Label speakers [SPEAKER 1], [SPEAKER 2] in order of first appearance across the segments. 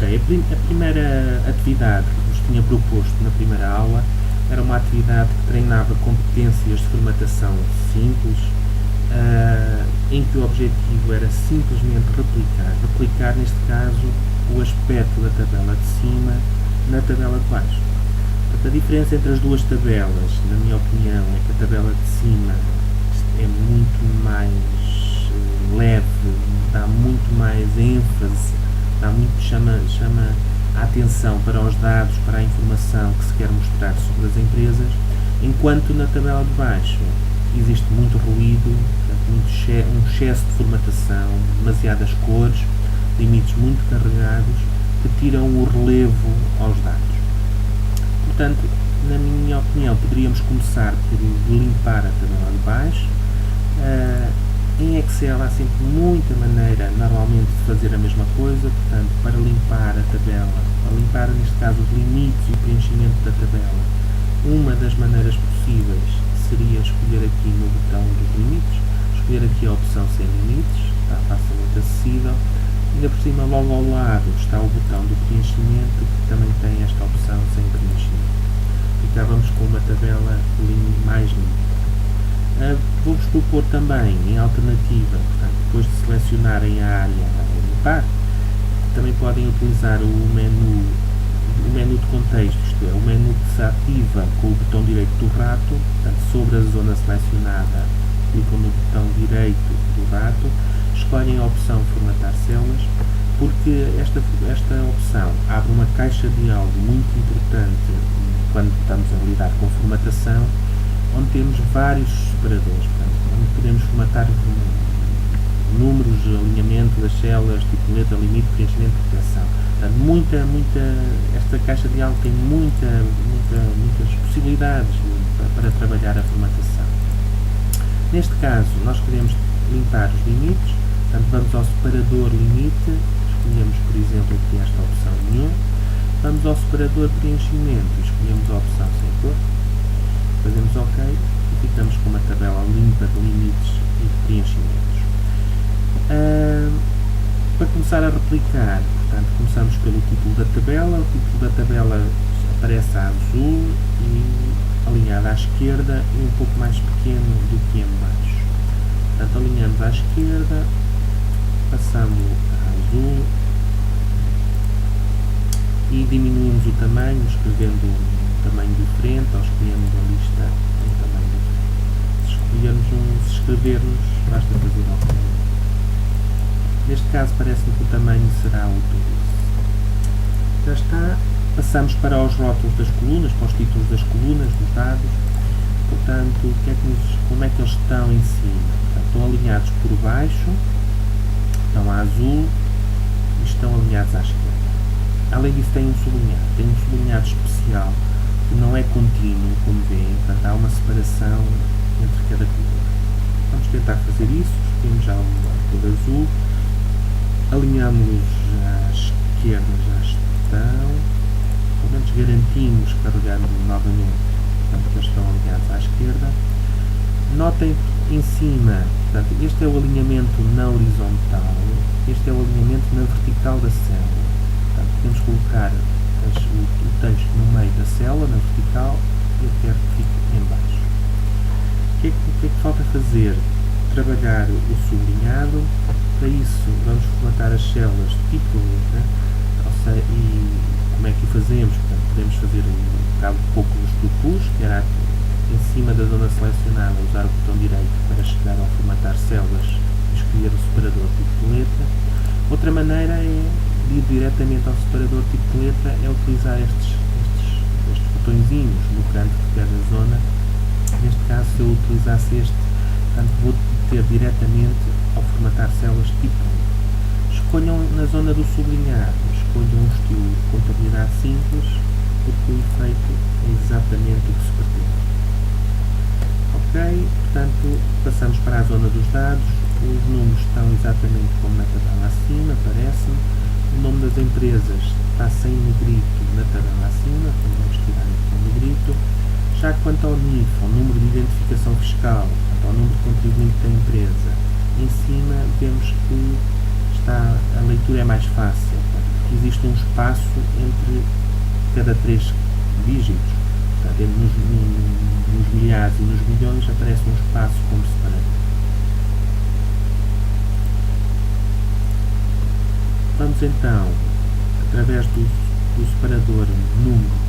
[SPEAKER 1] A primeira atividade que vos tinha proposto na primeira aula era uma atividade que treinava competências de formatação simples, em que o objetivo era simplesmente replicar neste caso o aspecto da tabela de cima na tabela de baixo. Portanto, a diferença entre as duas tabelas, na minha opinião, é que a tabela de cima é muito mais leve, dá muito mais ênfase, chama a atenção para os dados, para a informação que se quer mostrar sobre as empresas, enquanto na tabela de baixo existe muito ruído, um excesso de formatação, demasiadas cores, limites muito carregados que tiram o relevo aos dados. Portanto, na minha opinião, poderíamos começar por limpar a tabela de baixo. Em Excel há sempre muita maneira, normalmente, de fazer a mesma coisa. Portanto, para limpar a tabela, para limpar, neste caso, os limites e o preenchimento da tabela, uma das maneiras possíveis seria escolher aqui no botão dos limites, escolher aqui a opção sem limites, está facilmente acessível. Ainda por cima, logo ao lado, está o botão do preenchimento, que também tem esta opção sem preenchimento. Ficávamos com uma tabela mais limpa. Vou-vos propor também, em alternativa, portanto, depois de selecionarem a área a limpar, também podem utilizar o menu de contexto, isto é, o menu que se ativa com o botão direito do rato. Portanto, sobre a zona selecionada, clicam no botão direito do rato, escolhem a opção formatar células, porque esta opção abre uma caixa de diálogo muito importante quando estamos a lidar com formatação, onde temos vários separadores, portanto, onde podemos formatar números, alinhamento das células, tipo letra, limite, preenchimento, proteção. Portanto, esta caixa de diálogo tem muitas possibilidades para trabalhar a formatação. Neste caso, nós queremos limpar os limites, portanto, vamos ao separador limite, escolhemos, por exemplo, aqui esta opção nenhum, vamos ao separador preenchimento, escolhemos a opção sem cor, fazemos OK e ficamos com uma tabela limpa de limites e de preenchimentos. Para começar a replicar, portanto, começamos pelo título da tabela. O título da tabela aparece a azul e alinhado à esquerda e um pouco mais pequeno do que em baixo. Portanto, alinhamos à esquerda, passamos a azul e diminuímos o tamanho, escrevendo um tamanho diferente, ou escolhemos a lista um tamanho diferente. Se escrevermos, basta fazer OK. Neste caso, parece-me que o tamanho será o 12. Já está. Passamos para os rótulos das colunas, para os títulos das colunas, dos dados. Portanto, como é que eles estão em cima? Portanto, estão alinhados por baixo, estão a azul e estão alinhados à esquerda. Além disso, tem um sublinhado especial que não é contínuo, como veem, portanto, há uma separação entre cada coluna. Vamos tentar fazer isso. Escolhemos já a cor azul, alinhamos à esquerda, já estão, pelo menos garantimos, carregando novamente, portanto, que eles estão alinhados à esquerda. Notem em cima, portanto, este é o alinhamento na horizontal, este é o alinhamento na vertical da célula. Portanto, podemos colocar o texto no meio da célula, na vertical, e eu quero que fique em baixo. O que é que falta fazer? Trabalhar o sublinhado. Para isso, vamos formatar as células de tipo letra, e como é que o fazemos? Portanto, podemos fazer um pouco nos propus, que era em cima da zona selecionada, usar o botão direito para chegar ao formatar células e escolher o separador tipo de letra. Outra maneira é de ir diretamente ao separador tipo de letra, é utilizar estes botõezinhos no canto de cada zona. Neste caso, se eu utilizasse este, portanto, vou ter diretamente ao formatar células tipo 1. Escolham na zona do sublinhado, escolham um estilo de contabilidade simples, porque o efeito é exatamente o que se pretende. Ok, portanto, passamos para a zona dos dados. Os números estão exatamente como na tabela acima, parece-me. O nome das empresas está sem negrito na tabela acima, então vamos tirar aqui o negrito. Já quanto ao NIF, ao número de identificação fiscal, portanto, ao número de contribuinte da empresa, em cima vemos que a leitura é mais fácil. que existe um espaço entre cada 3 dígitos. Portanto, nos milhares e nos milhões aparece um espaço como separador. Vamos então, através do separador número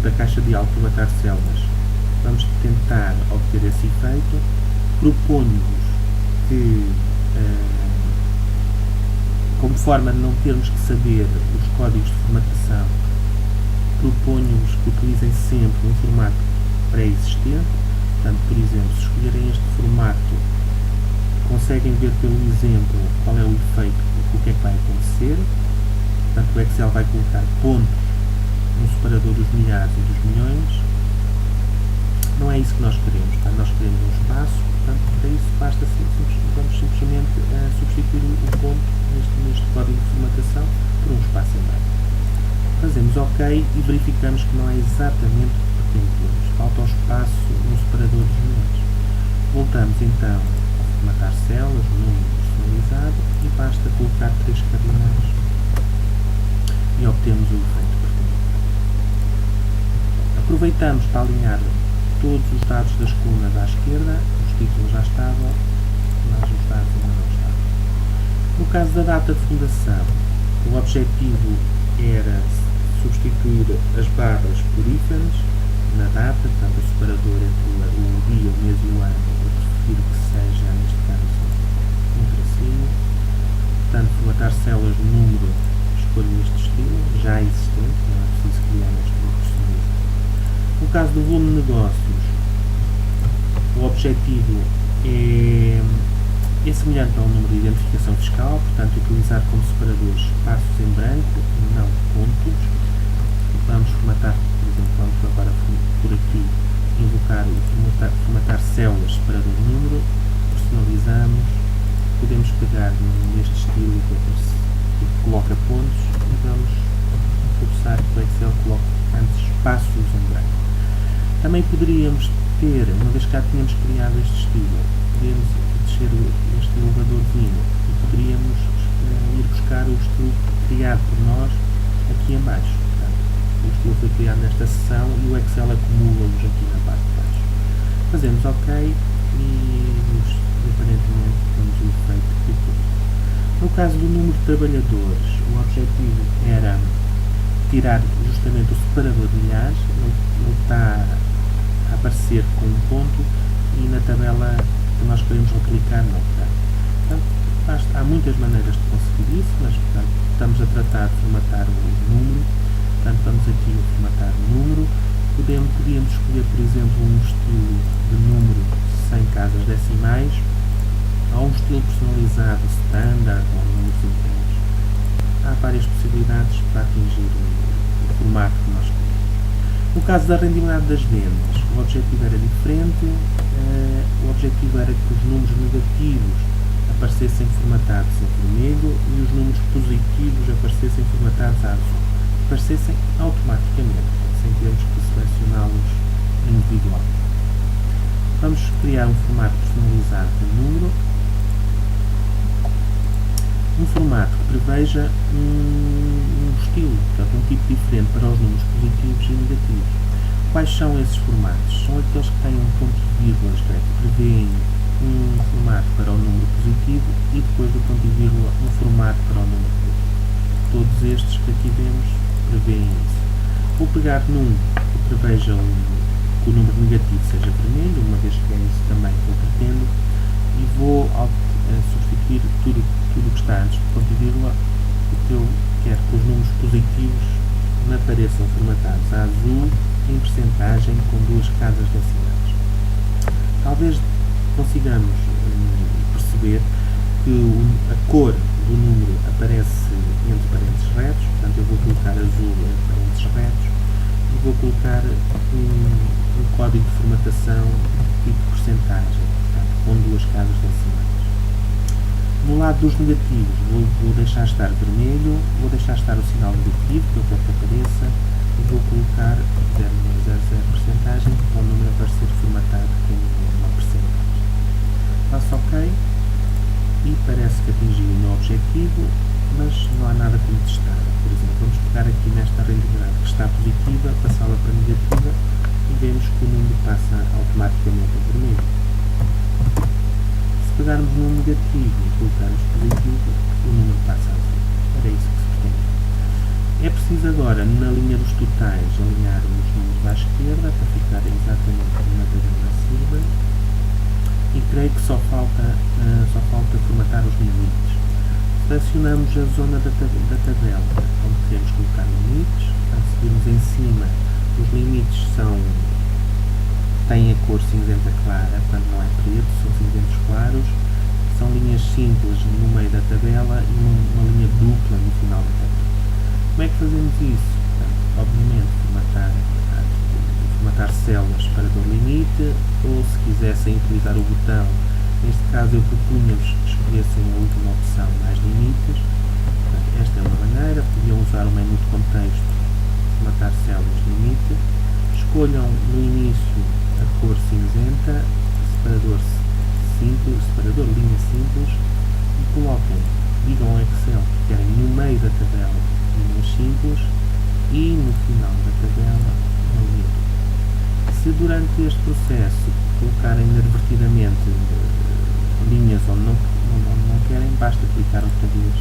[SPEAKER 1] da caixa de algo formatar células, vamos tentar obter esse efeito. Proponho-vos que, como forma de não termos que saber os códigos de formatação, proponho-vos que utilizem sempre um formato pré-existente. Portanto, por exemplo, se escolherem este formato, conseguem ver pelo exemplo qual é o efeito, o que é que vai acontecer. Portanto, o Excel vai colocar pontos no separador dos milhares e dos milhões. Não é isso que nós queremos, tá? Nós queremos um espaço, portanto, para isso basta vamos simplesmente substituir um ponto neste código de formatação por um espaço em branco. Fazemos OK e verificamos que não é exatamente o que pretendemos. Falta um espaço no separador dos milhões. Voltamos então a formatar células, número personalizado, e basta colocar 3 cardinais e obtemos o efeito pretendido. Aproveitamos para alinhar todos os dados das colunas à esquerda. Os títulos já estavam, mas os dados ainda não estavam. No caso da data de fundação, o objetivo era substituir as barras por ícones na data, portanto o separador entre o dia, o mês e o ano. Eu prefiro que seja, neste caso, um tracinho. Portanto, formatar células de número, escolho este estilo, já existente, não é preciso criar este personalizado. No caso do volume de negócios, o objetivo é semelhante ao número de identificação fiscal, portanto, utilizar como separadores espaços em branco, não pontos. Vamos formatar, por exemplo, vamos agora por aqui invocar o formatar células, separador número, personalizamos, podemos pegar neste estilo que coloca pontos e vamos forçar que o Excel coloque antes espaços em branco. Também poderíamos ter, uma vez que já tínhamos criado este estilo, podemos descer este elevadorzinho e poderíamos ir buscar o estilo criado por nós aqui em baixo. Portanto, o estilo foi criado nesta seção e o Excel acumula-os aqui na parte de baixo. Fazemos OK e aparentemente temos o efeito que queremos. No caso do número de trabalhadores, o objetivo era tirar justamente o separador de milhares, ele está a aparecer com um ponto e na tabela que nós queremos replicar não está. Portanto, há muitas maneiras de conseguir isso, mas portanto, estamos a tratar de formatar o número. Portanto, vamos aqui a formatar o número. Podíamos escolher, por exemplo, um estilo de número sem casas decimais ou um estilo personalizado standard ou números inteiros. Há várias possibilidades para atingir o formato que nós queremos. No caso da rendibilidade das vendas, o objetivo era diferente. O objetivo era que os números negativos aparecessem formatados em vermelho e os números positivos aparecessem formatados a azul. Aparecessem automaticamente, sem termos que selecioná-los individualmente. Vamos criar um formato personalizado de número. Um formato que preveja um estilo, portanto um tipo diferente para os números positivos e negativos. Quais são esses formatos? São aqueles que têm um ponto de vírgula, isto é, que prevêem um formato para o número positivo e depois do ponto de vírgula um formato para o número negativo. Todos estes que aqui vemos prevêem isso. Vou pegar num que preveja que o número negativo seja vermelho, uma vez que é isso também que eu pretendo, e vou substituir tudo que está antes do ponto de vírgula, porque eu quero que os números positivos me apareçam formatados a azul em percentagem com 2 casas decimais. Talvez consigamos perceber que a cor do número aparece entre parênteses retos, portanto eu vou colocar azul entre parênteses retos e vou colocar um código de formatação tipo percentagem, portanto, com 2 casas decimais. No lado dos negativos vou deixar estar vermelho, vou deixar estar o sinal negativo, que eu quero que apareça, e vou colocar 0,00 percentagem para o número aparecer formatado com uma percentagem. Faço OK e parece que atingi o meu objetivo. mas não há nada como testar. Por exemplo, vamos pegar aqui nesta rentabilidade que está positiva, passá-la para negativa e vemos que o número passa automaticamente a vermelho. Se pegarmos no negativo e colocarmos positivo, o número passa a azul. Era isso que se pretende. É preciso agora, na linha dos totais, alinhar os números à esquerda para ficarem exatamente na tabela acima. E creio que só falta formatar os limites. Selecionamos a zona da tabela onde queremos colocar limites. Então, se virmos em cima, os limites têm a cor cinzenta clara, portanto não é preto, são cinzentos claros. São linhas simples no meio da tabela e uma linha dupla no final da tabela. Como é que fazemos isso? Portanto, obviamente, formatar células para dor limite, ou se quisessem utilizar o botão, neste caso eu propunha-vos que escolhessem a última opção, mais limites. Portanto, esta é uma maneira. Podiam usar o menu de contexto, formatar células limite. Escolham no início a cor cinzenta, separador linha simples, e coloquem, digam ao Excel que querem no meio da tabela linhas simples e no final da tabela uma linha dupla. Se durante este processo colocarem inadvertidamente linhas onde não querem, basta clicar outra vez